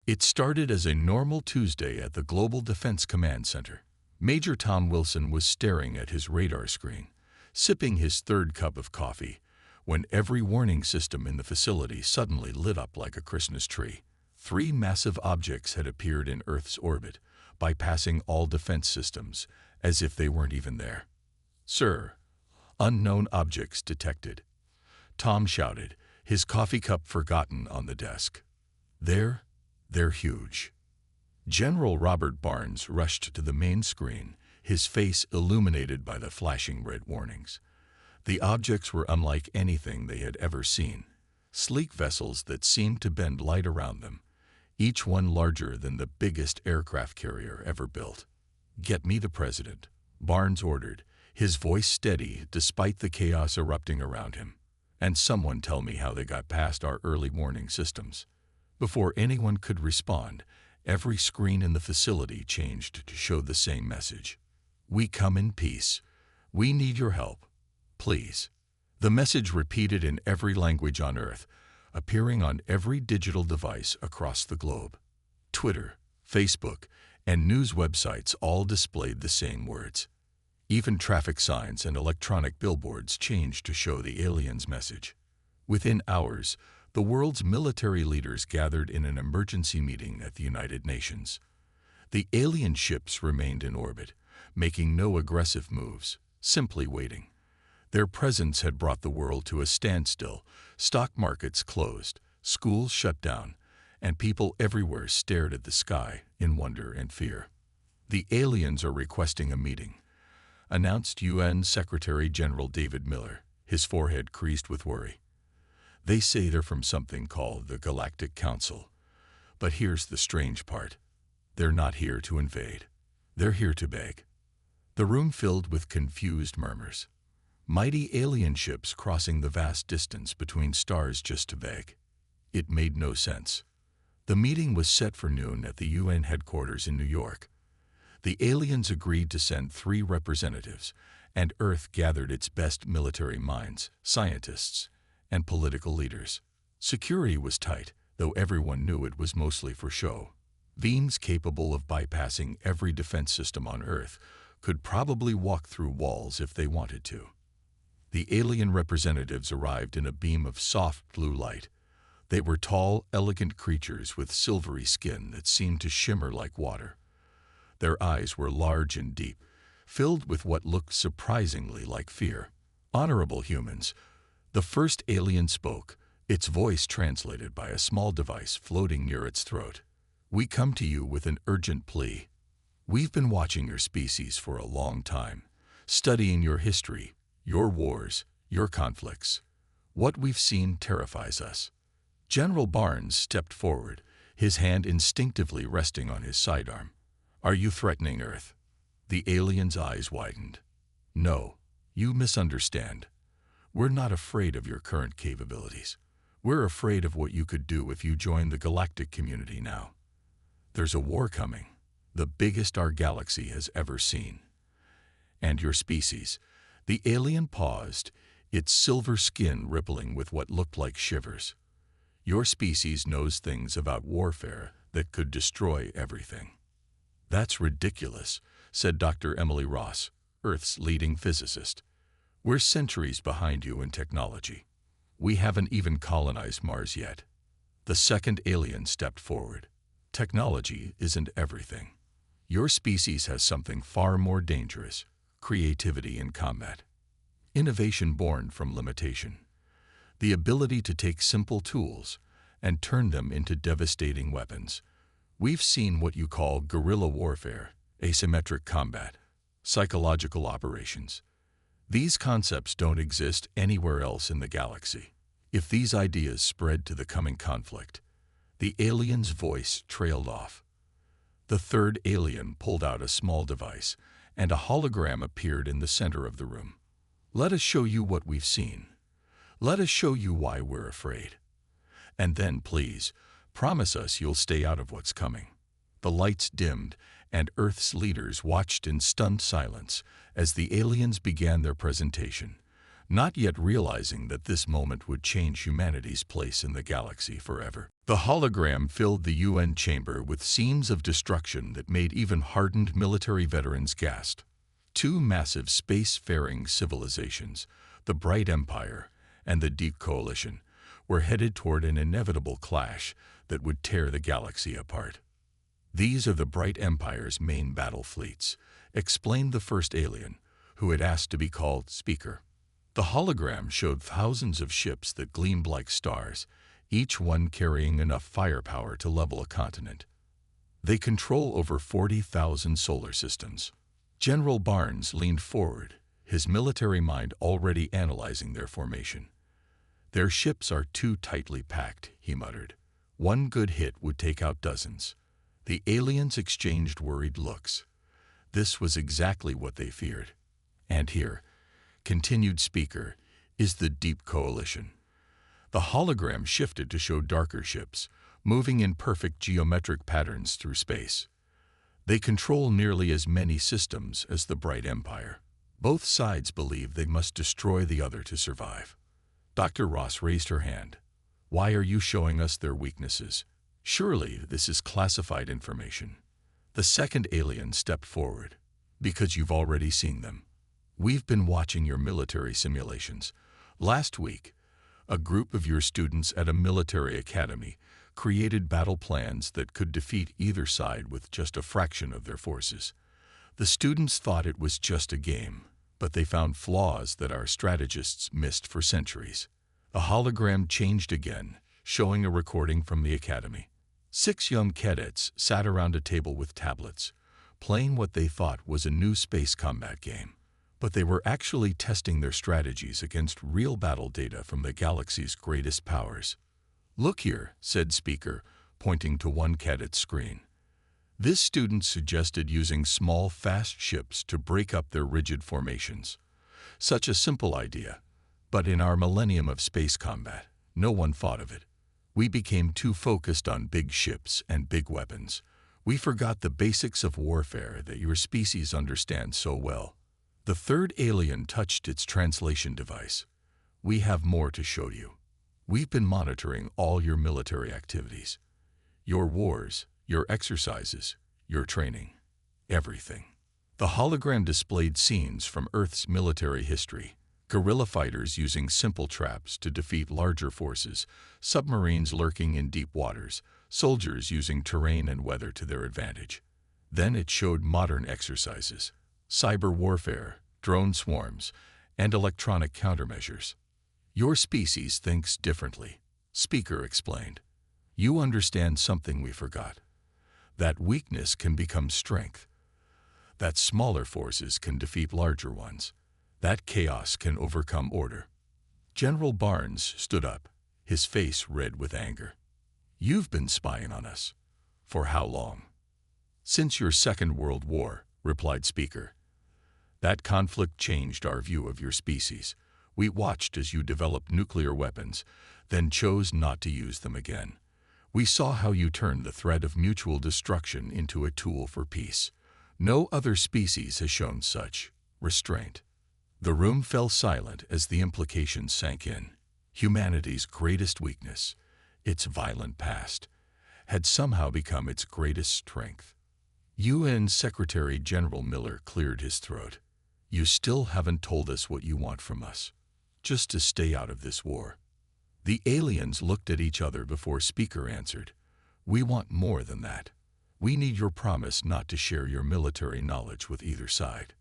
It started as a normal Tuesday at the Global Defense Command Center. Major Tom Wilson was staring at his radar screen, sipping his third cup of coffee, when every warning system in the facility suddenly lit up like a Christmas tree. 3 massive objects had appeared in Earth's orbit, bypassing all defense systems, as if they weren't even there. "Sir, unknown objects detected," Tom shouted, his coffee cup forgotten on the desk. They're huge." General Robert Barnes rushed to the main screen, his face illuminated by the flashing red warnings. The objects were unlike anything they had ever seen. Sleek vessels that seemed to bend light around them, each one larger than the biggest aircraft carrier ever built. "Get me the president," Barnes ordered, his voice steady despite the chaos erupting around him. "And someone tell me how they got past our early warning systems." Before anyone could respond, every screen in the facility changed to show the same message. "We come in peace. We need your help. Please." The message repeated in every language on Earth, appearing on every digital device across the globe. Twitter, Facebook, and news websites all displayed the same words. Even traffic signs and electronic billboards changed to show the aliens' message. Within hours, the world's military leaders gathered in an emergency meeting at the United Nations. The alien ships remained in orbit, making no aggressive moves, simply waiting. Their presence had brought the world to a standstill. Stock markets closed, schools shut down, and people everywhere stared at the sky in wonder and fear. "The aliens are requesting a meeting," announced UN Secretary General David Miller, his forehead creased with worry. "They say they're from something called the Galactic Council. But here's the strange part. They're not here to invade. They're here to beg." The room filled with confused murmurs. Mighty alien ships crossing the vast distance between stars just to beg. It made no sense. The meeting was set for noon at the UN headquarters in New York. The aliens agreed to send 3 representatives, and Earth gathered its best military minds, scientists, and political leaders. Security was tight, though everyone knew it was mostly for show. Beings capable of bypassing every defense system on Earth could probably walk through walls if they wanted to. The alien representatives arrived in a beam of soft blue light. They were tall, elegant creatures with silvery skin that seemed to shimmer like water. Their eyes were large and deep, filled with what looked surprisingly like fear. "Honorable humans," the first alien spoke, its voice translated by a small device floating near its throat. "We come to you with an urgent plea. We've been watching your species for a long time, studying your history, your wars, your conflicts. What we've seen terrifies us." General Barnes stepped forward, his hand instinctively resting on his sidearm. "Are you threatening Earth?" The alien's eyes widened. "No, you misunderstand. We're not afraid of your current capabilities. We're afraid of what you could do if you joined the galactic community now. There's a war coming, the biggest our galaxy has ever seen. And your species." The alien paused, its silver skin rippling with what looked like shivers. "Your species knows things about warfare that could destroy everything." "That's ridiculous," said Dr. Emily Ross, Earth's leading physicist. "We're centuries behind you in technology. We haven't even colonized Mars yet." The second alien stepped forward. "Technology isn't everything. Your species has something far more dangerous: creativity in combat. Innovation born from limitation. The ability to take simple tools and turn them into devastating weapons. We've seen what you call guerrilla warfare, asymmetric combat, psychological operations. These concepts don't exist anywhere else in the galaxy. If these ideas spread to the coming conflict..." The alien's voice trailed off. The third alien pulled out a small device, and a hologram appeared in the center of the room. "Let us show you what we've seen. Let us show you why we're afraid. And then, please, promise us you'll stay out of what's coming." The lights dimmed, and Earth's leaders watched in stunned silence as the aliens began their presentation, not yet realizing that this moment would change humanity's place in the galaxy forever. The hologram filled the UN chamber with scenes of destruction that made even hardened military veterans gasp. Two massive spacefaring civilizations, the Bright Empire and the Deep Coalition, were headed toward an inevitable clash that would tear the galaxy apart. "These are the Bright Empire's main battle fleets," explained the first alien, who had asked to be called speaker. The hologram showed thousands of ships that gleamed like stars, each one carrying enough firepower to level a continent. "They control over 40,000 solar systems." General Barnes leaned forward, his military mind already analyzing their formation. "Their ships are too tightly packed," he muttered. "One good hit would take out dozens." The aliens exchanged worried looks. This was exactly what they feared. "And here," continued speaker, "is the Deep Coalition." The hologram shifted to show darker ships, moving in perfect geometric patterns through space. "They control nearly as many systems as the Bright Empire. Both sides believe they must destroy the other to survive." Dr. Ross raised her hand. "Why are you showing us their weaknesses? Surely this is classified information." The second alien stepped forward. "Because you've already seen them. We've been watching your military simulations. Last week, a group of your students at a military academy created battle plans that could defeat either side with just a fraction of their forces. The students thought it was just a game, but they found flaws that our strategists missed for centuries." The hologram changed again, showing a recording from the academy. 6 young cadets sat around a table with tablets, playing what they thought was a new space combat game. But they were actually testing their strategies against real battle data from the galaxy's greatest powers. "Look here," said speaker, pointing to one cadet's screen. This student suggested using small, fast ships to break up their rigid formations. Such a simple idea, but in our millennium of space combat, no one thought of it. We became too focused on big ships and big weapons. We forgot the basics of warfare that your species understands so well. The third alien touched its translation device. "We have more to show you. We've been monitoring all your military activities. Your wars, your exercises, your training. Everything." The hologram displayed scenes from Earth's military history. Guerrilla fighters using simple traps to defeat larger forces, submarines lurking in deep waters, soldiers using terrain and weather to their advantage. Then it showed modern exercises, cyber warfare, drone swarms, and electronic countermeasures. "Your species thinks differently," speaker explained. "You understand something we forgot. That weakness can become strength. That smaller forces can defeat larger ones. That chaos can overcome order." General Barnes stood up, his face red with anger. "You've been spying on us. For how long?" "Since your Second World War," replied speaker. "That conflict changed our view of your species. We watched as you developed nuclear weapons, then chose not to use them again. We saw how you turned the threat of mutual destruction into a tool for peace. No other species has shown such restraint." The room fell silent as the implications sank in. Humanity's greatest weakness, its violent past, had somehow become its greatest strength. UN Secretary General Miller cleared his throat. "You still haven't told us what you want from us. Just to stay out of this war." The aliens looked at each other before speaker answered. "We want more than that. We need your promise not to share your military knowledge with either side.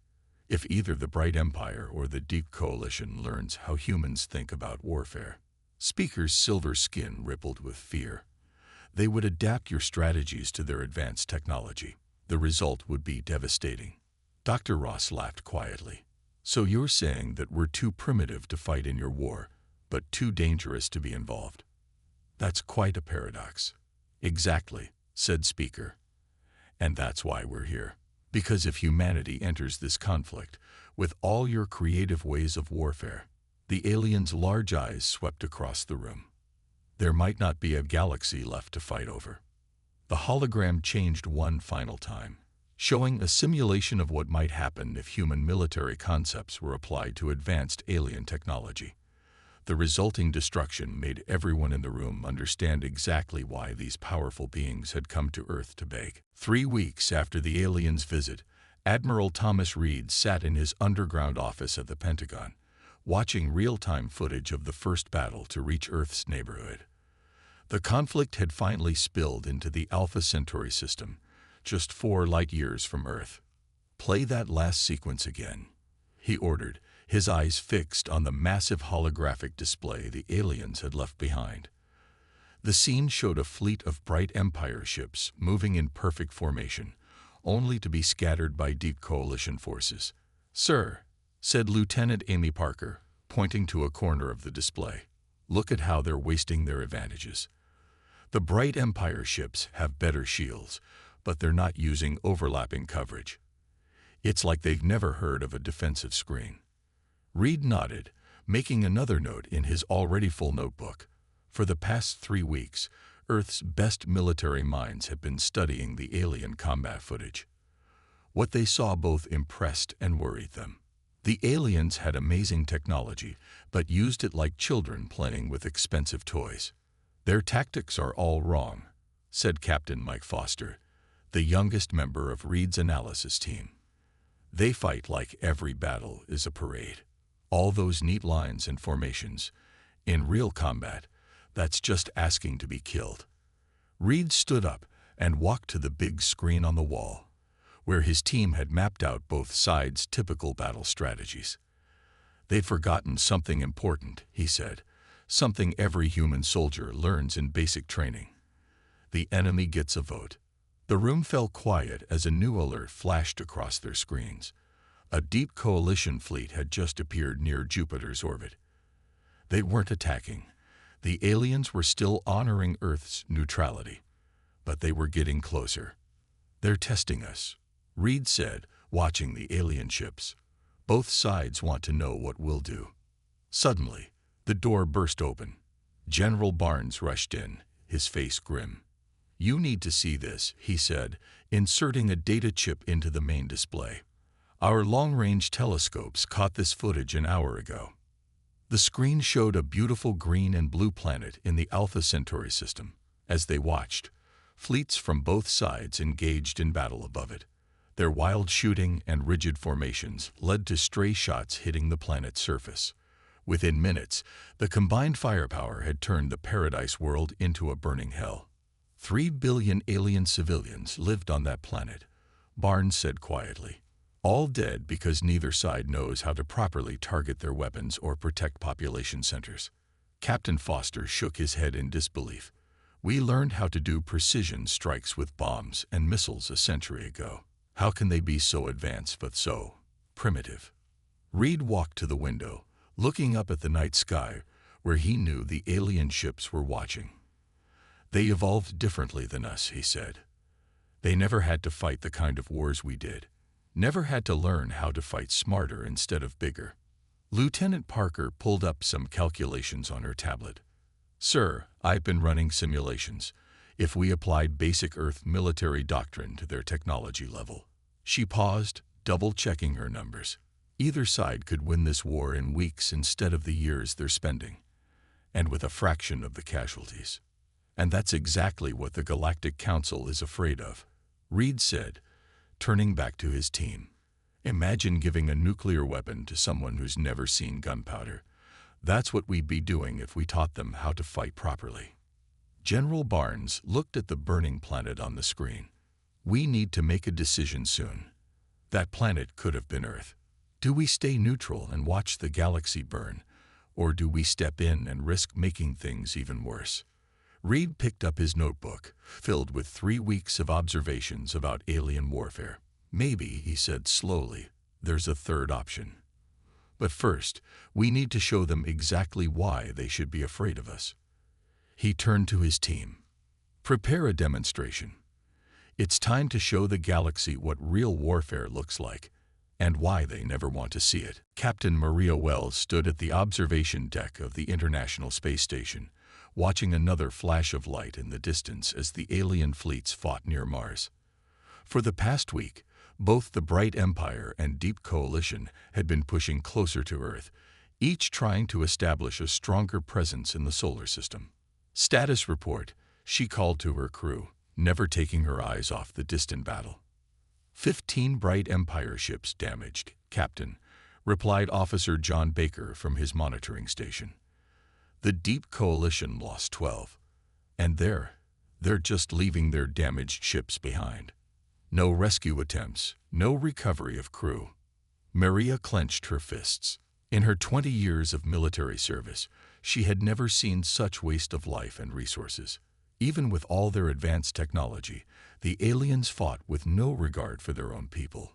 If either the Bright Empire or the Deep Coalition learns how humans think about warfare." Speaker's silver skin rippled with fear. "They would adapt your strategies to their advanced technology. The result would be devastating." Dr. Ross laughed quietly. "So you're saying that we're too primitive to fight in your war, but too dangerous to be involved? That's quite a paradox." "Exactly," said speaker. "And that's why we're here. Because if humanity enters this conflict, with all your creative ways of warfare," the alien's large eyes swept across the room, "there might not be a galaxy left to fight over." The hologram changed one final time. showing a simulation of what might happen if human military concepts were applied to advanced alien technology. The resulting destruction made everyone in the room understand exactly why these powerful beings had come to Earth to beg. 3 weeks after the aliens' visit, Admiral Thomas Reed sat in his underground office at the Pentagon, watching real-time footage of the first battle to reach Earth's neighborhood. The conflict had finally spilled into the Alpha Centauri system, just 4 light-years from Earth. "Play that last sequence again," he ordered, his eyes fixed on the massive holographic display the aliens had left behind. The scene showed a fleet of bright Empire ships moving in perfect formation, only to be scattered by deep coalition forces. "Sir," said Lieutenant Amy Parker, pointing to a corner of the display, "look at how they're wasting their advantages. The bright Empire ships have better shields, but they're not using overlapping coverage. It's like they've never heard of a defensive screen." Reed nodded, making another note in his already full notebook. For the past 3 weeks, Earth's best military minds have been studying the alien combat footage. What they saw both impressed and worried them. The aliens had amazing technology, but used it like children playing with expensive toys. "Their tactics are all wrong," said Captain Mike Foster, the youngest member of Reed's analysis team. "They fight like every battle is a parade. All those neat lines and formations. In real combat, that's just asking to be killed." Reed stood up and walked to the big screen on the wall, where his team had mapped out both sides' typical battle strategies. "They'd forgotten something important," he said, "something every human soldier learns in basic training. The enemy gets a vote." The room fell quiet as a new alert flashed across their screens. A deep coalition fleet had just appeared near Jupiter's orbit. They weren't attacking. The aliens were still honoring Earth's neutrality, but they were getting closer. "They're testing us," Reed said, watching the alien ships. "Both sides want to know what we'll do." Suddenly, the door burst open. General Barnes rushed in, his face grim. "You need to see this," he said, inserting a data chip into the main display. "Our long-range telescopes caught this footage an hour ago." The screen showed a beautiful green and blue planet in the Alpha Centauri system. As they watched, fleets from both sides engaged in battle above it. Their wild shooting and rigid formations led to stray shots hitting the planet's surface. Within minutes, the combined firepower had turned the paradise world into a burning hell. 3 billion alien civilians lived on that planet, Barnes said quietly. All dead because neither side knows how to properly target their weapons or protect population centers. Captain Foster shook his head in disbelief. "We learned how to do precision strikes with bombs and missiles a century ago. How can they be so advanced but so primitive?" Reed walked to the window, looking up at the night sky, where he knew the alien ships were watching. "They evolved differently than us," he said. "They never had to fight the kind of wars we did. Never had to learn how to fight smarter instead of bigger." Lieutenant Parker pulled up some calculations on her tablet. "Sir, I've been running simulations. If we applied basic Earth military doctrine to their technology level." She paused, double-checking her numbers. "Either side could win this war in weeks instead of the years they're spending, and with a fraction of the casualties. And that's exactly what the Galactic Council is afraid of," Reed said, turning back to his team. "Imagine giving a nuclear weapon to someone who's never seen gunpowder. That's what we'd be doing if we taught them how to fight properly." General Barnes looked at the burning planet on the screen. "We need to make a decision soon. That planet could have been Earth. Do we stay neutral and watch the galaxy burn, or do we step in and risk making things even worse?" Reed picked up his notebook, filled with 3 weeks of observations about alien warfare. "Maybe," he said slowly, "there's a third option. But first, we need to show them exactly why they should be afraid of us." He turned to his team. "Prepare a demonstration. It's time to show the galaxy what real warfare looks like, and why they never want to see it." Captain Maria Wells stood at the observation deck of the International Space Station, watching another flash of light in the distance as the alien fleets fought near Mars. For the past week, Both the Bright Empire and Deep Coalition had been pushing closer to Earth, each trying to establish a stronger presence in the solar system. Status report, she called to her crew, never taking her eyes off the distant battle. 15 Bright Empire ships damaged, Captain, replied Officer John Baker from his monitoring station. The Deep Coalition lost 12. And they're just leaving their damaged ships behind. No rescue attempts, no recovery of crew. Maria clenched her fists. In her 20 years of military service, she had never seen such waste of life and resources. Even with all their advanced technology, the aliens fought with no regard for their own people.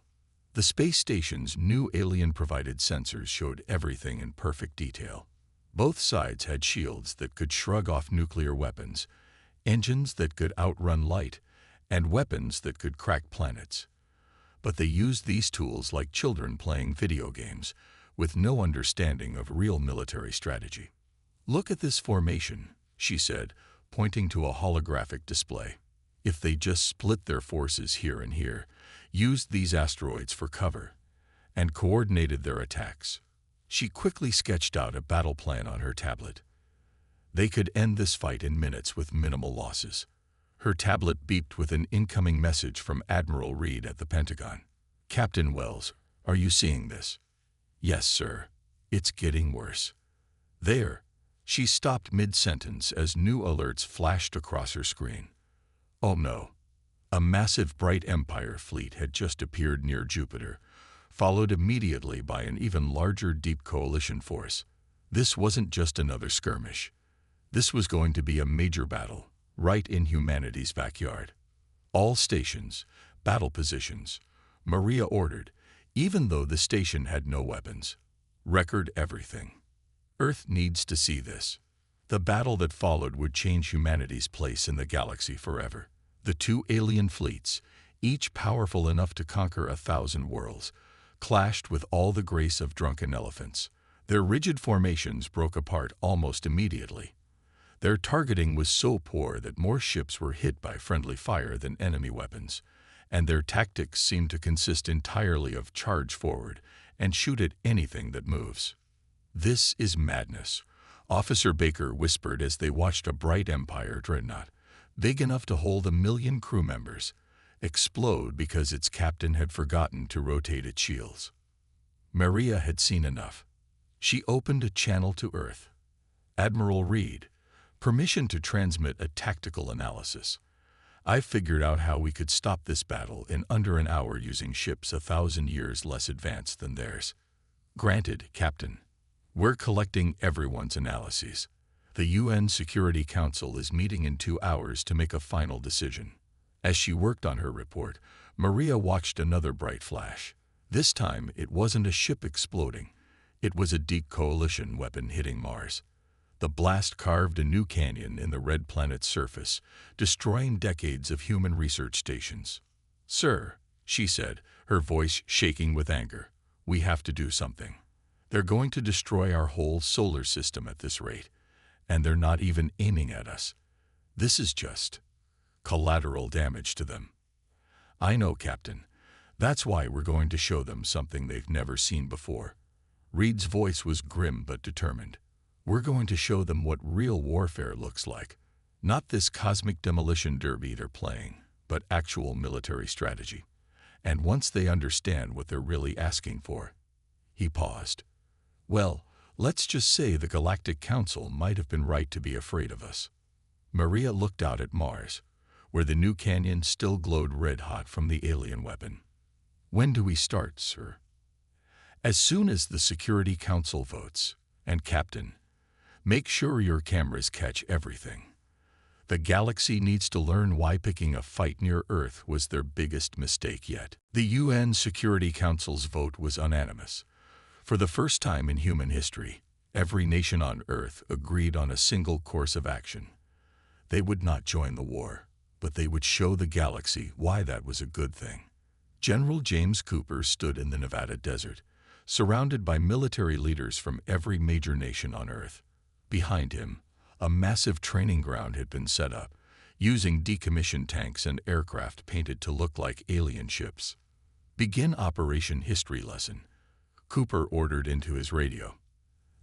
The space station's new alien-provided sensors showed everything in perfect detail. Both sides had shields that could shrug off nuclear weapons, engines that could outrun light, and weapons that could crack planets. But they used these tools like children playing video games, with no understanding of real military strategy. "Look at this formation," she said, pointing to a holographic display. "If they just split their forces here and here, used these asteroids for cover, and coordinated their attacks." She quickly sketched out a battle plan on her tablet. They could end this fight in minutes with minimal losses. Her tablet beeped with an incoming message from Admiral Reed at the Pentagon. "Captain Wells, are you seeing this?" "Yes, sir. It's getting worse." "There." She stopped mid-sentence as new alerts flashed across her screen. "Oh no." A massive Bright Empire fleet had just appeared near Jupiter, followed immediately by an even larger Deep Coalition force. This wasn't just another skirmish. This was going to be a major battle, right in humanity's backyard. "All stations, battle positions," Maria ordered, even though the station had no weapons. "Record everything. Earth needs to see this." The battle that followed would change humanity's place in the galaxy forever. The two alien fleets, each powerful enough to conquer 1,000 worlds, clashed with all the grace of drunken elephants. Their rigid formations broke apart almost immediately. Their targeting was so poor that more ships were hit by friendly fire than enemy weapons, and their tactics seemed to consist entirely of charge forward and shoot at anything that moves. "This is madness," Officer Baker whispered as they watched a Bright Empire dreadnought, big enough to hold 1 million crew members, explode because its captain had forgotten to rotate its shields. Maria had seen enough. She opened a channel to Earth. "Admiral Reed, permission to transmit a tactical analysis. I've figured out how we could stop this battle in under an hour using ships 1,000 years less advanced than theirs." "Granted, Captain. We're collecting everyone's analyses. The UN Security Council is meeting in 2 hours to make a final decision." As she worked on her report, Maria watched another bright flash. This time, it wasn't a ship exploding. It was a Deep Coalition weapon hitting Mars. The blast carved a new canyon in the red planet's surface, destroying decades of human research stations. "Sir," she said, her voice shaking with anger, "we have to do something. They're going to destroy our whole solar system at this rate, and they're not even aiming at us. This is just collateral damage to them." "I know, Captain. That's why we're going to show them something they've never seen before." Reed's voice was grim but determined. "We're going to show them what real warfare looks like. Not this cosmic demolition derby they're playing, but actual military strategy. And once they understand what they're really asking for." He paused. "Well, let's just say the Galactic Council might have been right to be afraid of us." Maria looked out at Mars, where the new canyon still glowed red-hot from the alien weapon. "When do we start, sir?" "As soon as the Security Council votes. And Captain, make sure your cameras catch everything. The galaxy needs to learn why picking a fight near Earth was their biggest mistake yet." The UN Security Council's vote was unanimous. For the first time in human history, every nation on Earth agreed on a single course of action. They would not join the war, but they would show the galaxy why that was a good thing. General James Cooper stood in the Nevada desert, surrounded by military leaders from every major nation on Earth. Behind him, a massive training ground had been set up, using decommissioned tanks and aircraft painted to look like alien ships. Begin Operation History Lesson, Cooper ordered into his radio.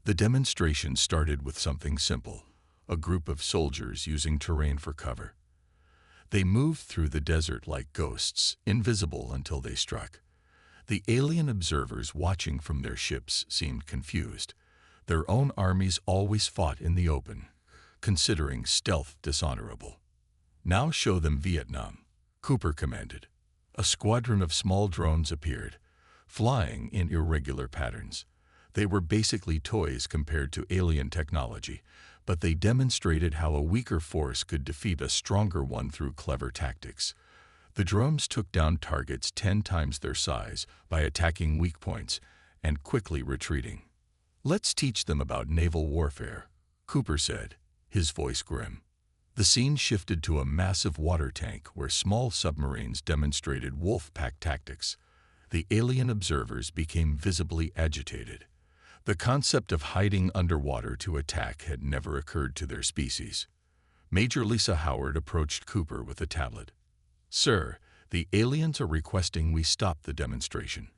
The demonstration started with something simple, a group of soldiers using terrain for cover. They moved through the desert like ghosts, invisible until they struck. The alien observers watching from their ships seemed confused. Their own armies always fought in the open, considering stealth dishonorable. Now show them Vietnam, Cooper commanded. A squadron of small drones appeared, flying in irregular patterns. They were basically toys compared to alien technology, but they demonstrated how a weaker force could defeat a stronger one through clever tactics. The drones took down targets 10 times their size by attacking weak points and quickly retreating. "Let's teach them about naval warfare," Cooper said, his voice grim. The scene shifted to a massive water tank where small submarines demonstrated wolf pack tactics. The alien observers became visibly agitated. The concept of hiding underwater to attack had never occurred to their species. Major Lisa Howard approached Cooper with a tablet. "Sir, the aliens are requesting we stop the demonstration.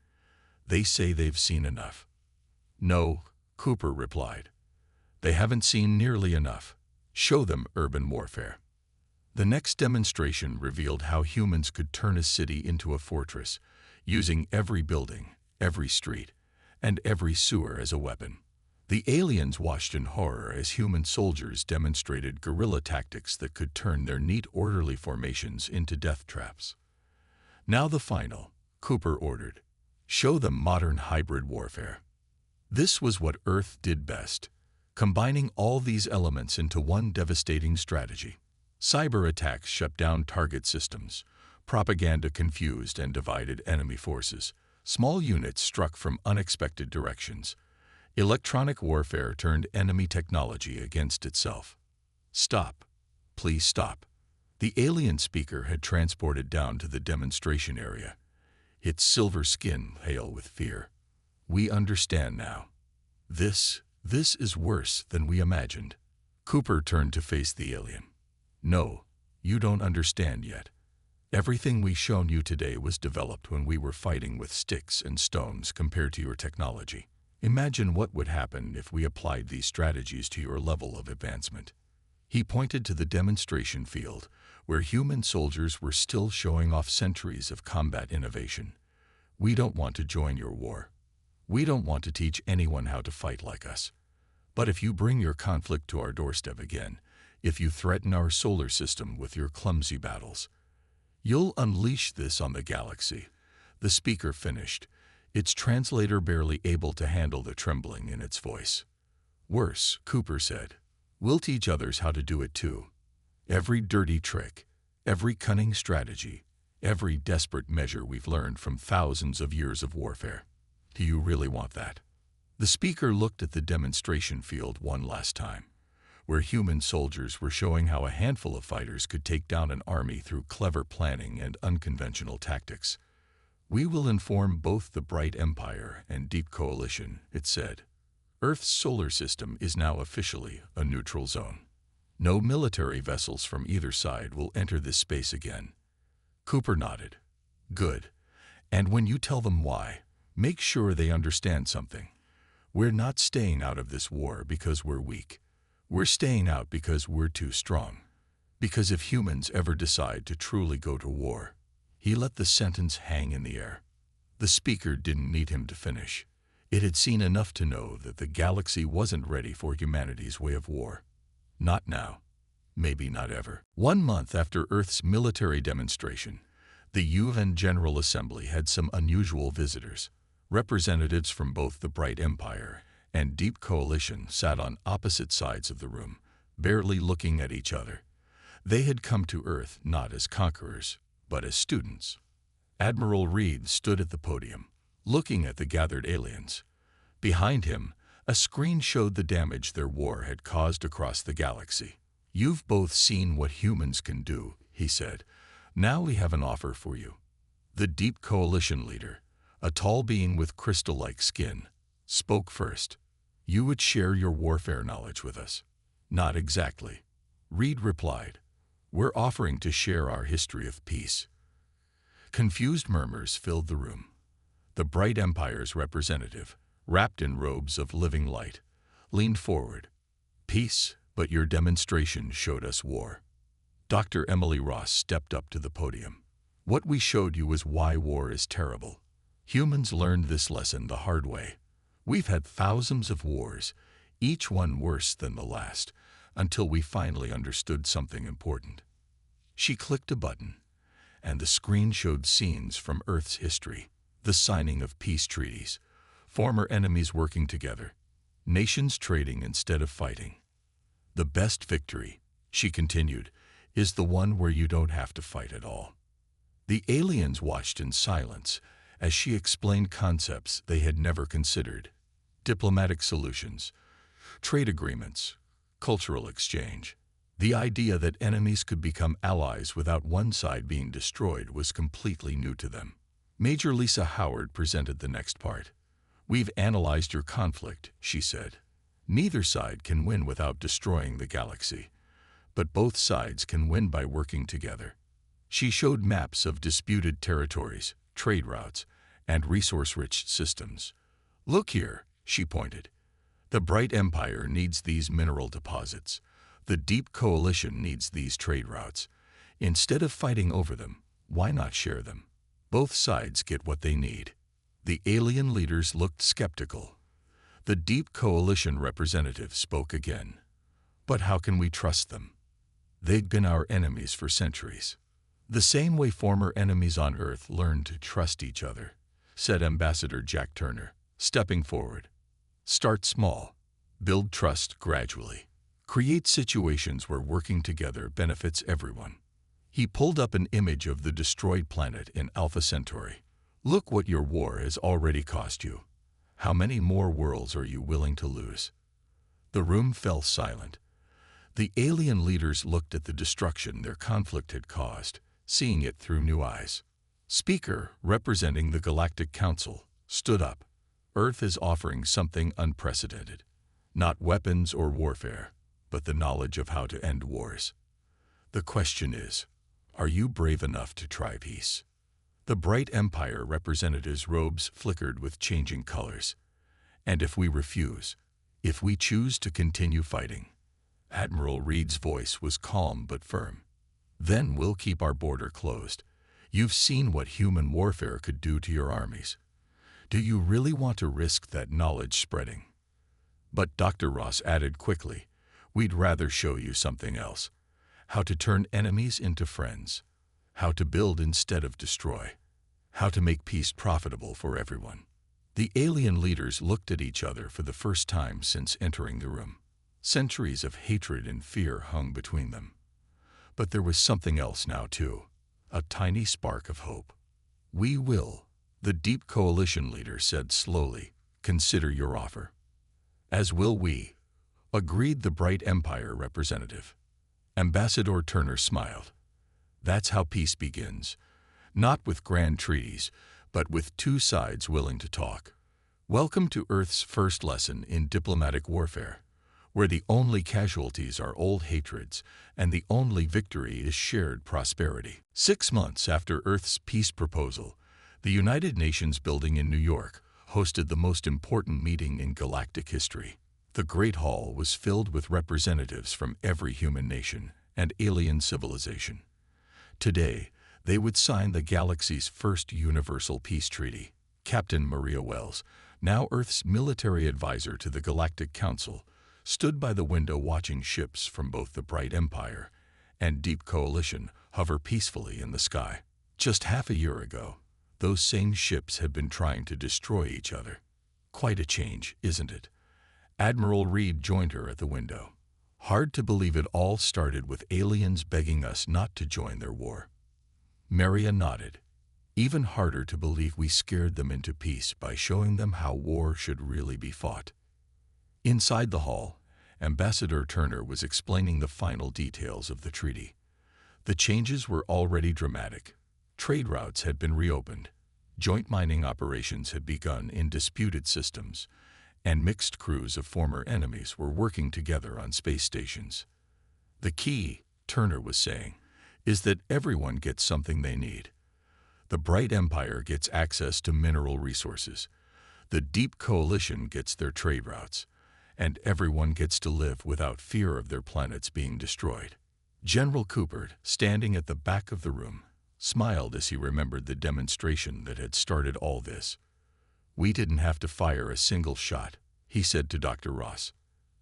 They say they've seen enough." "No," Cooper replied. "They haven't seen nearly enough. Show them urban warfare." The next demonstration revealed how humans could turn a city into a fortress, using every building, every street, and every sewer as a weapon. The aliens watched in horror as human soldiers demonstrated guerrilla tactics that could turn their neat, orderly formations into death traps. "Now the final," Cooper ordered. "Show them modern hybrid warfare." This was what Earth did best, combining all these elements into one devastating strategy. Cyber attacks shut down target systems. Propaganda confused and divided enemy forces. Small units struck from unexpected directions. Electronic warfare turned enemy technology against itself. "Stop. Please stop." The alien speaker had transported down to the demonstration area, its silver skin pale with fear. "We understand now. This is worse than we imagined." Cooper turned to face the alien. "No, you don't understand yet. Everything we've shown you today was developed when we were fighting with sticks and stones compared to your technology. Imagine what would happen if we applied these strategies to your level of advancement." He pointed to the demonstration field, where human soldiers were still showing off centuries of combat innovation. "We don't want to join your war. We don't want to teach anyone how to fight like us. But if you bring your conflict to our doorstep again, if you threaten our solar system with your clumsy battles, you'll unleash this on the galaxy." The speaker finished, its translator barely able to handle the trembling in its voice. "Worse," Cooper said. "We'll teach others how to do it too. Every dirty trick, every cunning strategy, every desperate measure we've learned from thousands of years of warfare. Do you really want that?" The speaker looked at the demonstration field one last time, where human soldiers were showing how a handful of fighters could take down an army through clever planning and unconventional tactics. "We will inform both the Bright Empire and Deep Coalition," it said. "Earth's solar system is now officially a neutral zone. No military vessels from either side will enter this space again." Cooper nodded. "Good. And when you tell them why, make sure they understand something. We're not staying out of this war because we're weak. We're staying out because we're too strong. Because if humans ever decide to truly go to war..." He let the sentence hang in the air. The speaker didn't need him to finish. It had seen enough to know that the galaxy wasn't ready for humanity's way of war. Not now. Maybe not ever. 1 month after Earth's military demonstration, the UN General Assembly had some unusual visitors. Representatives from both the Bright Empire and Deep Coalition sat on opposite sides of the room, barely looking at each other. They had come to Earth not as conquerors, but as students. Admiral Reed stood at the podium, looking at the gathered aliens. Behind him, a screen showed the damage their war had caused across the galaxy. "You've both seen what humans can do," he said. "Now we have an offer for you." The Deep Coalition leader, a tall being with crystal-like skin, spoke first. "You would share your warfare knowledge with us." "Not exactly," Reed replied. "We're offering to share our history of peace." Confused murmurs filled the room. The bright empire's representative, wrapped in robes of living light, leaned forward. Peace, but your demonstration showed us war. Dr. Emily Ross stepped up to the podium. What we showed you was why war is terrible. Humans learned this lesson the hard way. We've had thousands of wars, each one worse than the last, until we finally understood something important. She clicked a button, and the screen showed scenes from Earth's history, the signing of peace treaties, former enemies working together, nations trading instead of fighting. The best victory, she continued, is the one where you don't have to fight at all. The aliens watched in silence as she explained concepts they had never considered: diplomatic solutions, trade agreements, cultural exchange. The idea that enemies could become allies without one side being destroyed was completely new to them. Major Lisa Howard presented the next part. We've analyzed your conflict, she said. Neither side can win without destroying the galaxy, but both sides can win by working together. She showed maps of disputed territories, trade routes, and resource-rich systems. Look here, she pointed. The Bright Empire needs these mineral deposits. The Deep Coalition needs these trade routes. Instead of fighting over them, why not share them? Both sides get what they need. The alien leaders looked skeptical. The Deep Coalition representative spoke again. But how can we trust them? They've been our enemies for centuries. The same way former enemies on Earth learned to trust each other, said Ambassador Jack Turner, stepping forward. Start small. Build trust gradually. Create situations where working together benefits everyone. He pulled up an image of the destroyed planet in Alpha Centauri. Look what your war has already cost you. How many more worlds are you willing to lose? The room fell silent. The alien leaders looked at the destruction their conflict had caused, seeing it through new eyes. Speaker, representing the Galactic Council, stood up. Earth is offering something unprecedented. Not weapons or warfare, but the knowledge of how to end wars. The question is, are you brave enough to try peace? The Bright Empire representative's robes flickered with changing colors. And if we refuse, if we choose to continue fighting, Admiral Reed's voice was calm but firm. Then we'll keep our border closed. You've seen what human warfare could do to your armies. Do you really want to risk that knowledge spreading? But Dr. Ross added quickly, we'd rather show you something else. How to turn enemies into friends. How to build instead of destroy. How to make peace profitable for everyone. The alien leaders looked at each other for the first time since entering the room. Centuries of hatred and fear hung between them. But there was something else now too, a tiny spark of hope. We will, the Deep Coalition leader said slowly, consider your offer. As will we, agreed the Bright Empire representative. Ambassador Turner smiled. That's how peace begins, not with grand treaties, but with two sides willing to talk. Welcome to Earth's first lesson in diplomatic warfare, where the only casualties are old hatreds and the only victory is shared prosperity. 6 months after Earth's peace proposal, the United Nations building in New York hosted the most important meeting in galactic history. The Great Hall was filled with representatives from every human nation and alien civilization. Today, they would sign the galaxy's first universal peace treaty. Captain Maria Wells, now Earth's military advisor to the Galactic Council, stood by the window watching ships from both the Bright Empire and Deep Coalition hover peacefully in the sky. Just half a year ago, those same ships had been trying to destroy each other. Quite a change, isn't it? Admiral Reed joined her at the window. Hard to believe it all started with aliens begging us not to join their war. Maria nodded. Even harder to believe we scared them into peace by showing them how war should really be fought. Inside the hall, Ambassador Turner was explaining the final details of the treaty. The changes were already dramatic. Trade routes had been reopened, joint mining operations had begun in disputed systems, and mixed crews of former enemies were working together on space stations. The key, Turner was saying, is that everyone gets something they need. The Bright Empire gets access to mineral resources. The Deep Coalition gets their trade routes. And everyone gets to live without fear of their planets being destroyed. General Cooper, standing at the back of the room, smiled as he remembered the demonstration that had started all this. "We didn't have to fire a single shot," he said to Dr. Ross.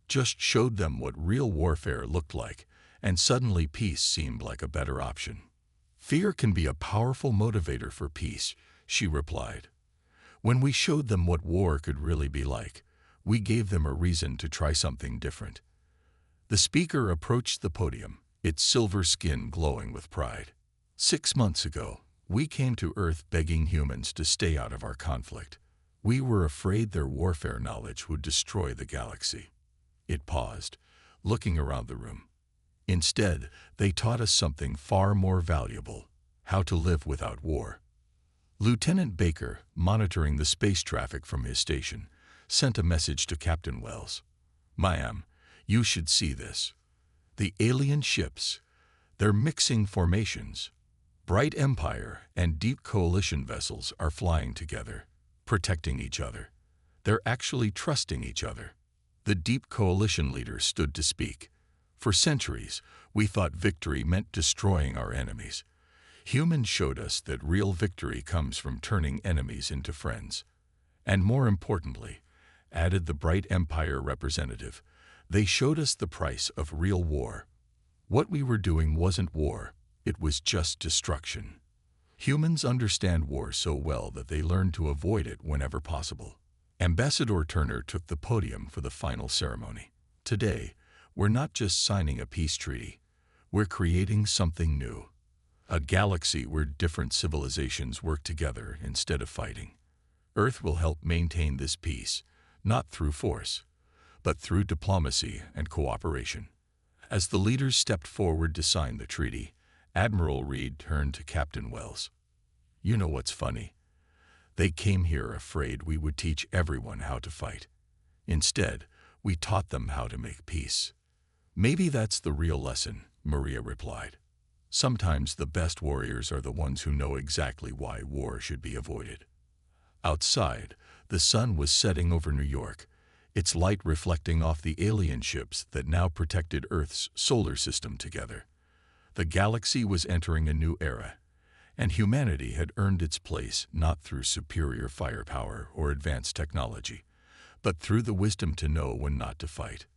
"Just showed them what real warfare looked like, and suddenly peace seemed like a better option." "Fear can be a powerful motivator for peace," she replied. "When we showed them what war could really be like, we gave them a reason to try something different." The speaker approached the podium, its silver skin glowing with pride. "6 months ago, we came to Earth begging humans to stay out of our conflict. We were afraid their warfare knowledge would destroy the galaxy." It paused, looking around the room. "Instead, they taught us something far more valuable: how to live without war." Lieutenant Baker, monitoring the space traffic from his station, sent a message to Captain Wells. "Ma'am, you should see this. The alien ships, they're mixing formations. Bright Empire and Deep Coalition vessels are flying together, protecting each other. They're actually trusting each other." The Deep Coalition leader stood to speak. "For centuries, we thought victory meant destroying our enemies. Humans showed us that real victory comes from turning enemies into friends. And more importantly," added the Bright Empire representative, "they showed us the price of real war. What we were doing wasn't war, it was just destruction. Humans understand war so well that they learn to avoid it whenever possible." Ambassador Turner took the podium for the final ceremony. "Today, we're not just signing a peace treaty, we're creating something new. A galaxy where different civilizations work together instead of fighting. Earth will help maintain this peace, not through force, but through diplomacy and cooperation." As the leaders stepped forward to sign the treaty, Admiral Reed turned to Captain Wells. "You know what's funny? They came here afraid we would teach everyone how to fight. Instead, we taught them how to make peace." "Maybe that's the real lesson," Maria replied. "Sometimes the best warriors are the ones who know exactly why war should be avoided." Outside, the sun was setting over New York, its light reflecting off the alien ships that now protected Earth's solar system together. The galaxy was entering a new era, and humanity had earned its place not through superior firepower or advanced technology, but through the wisdom to know when not to fight.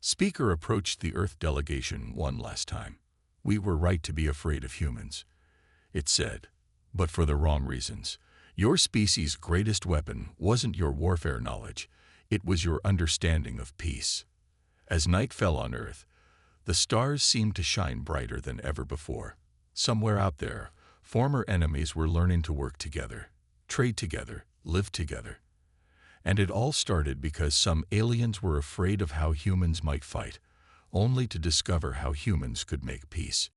Speaker approached the Earth delegation one last time. "We were right to be afraid of humans," it said, "but for the wrong reasons. Your species' greatest weapon wasn't your warfare knowledge, it was your understanding of peace." As night fell on Earth, the stars seemed to shine brighter than ever before. Somewhere out there, former enemies were learning to work together, trade together, live together. And it all started because some aliens were afraid of how humans might fight, only to discover how humans could make peace.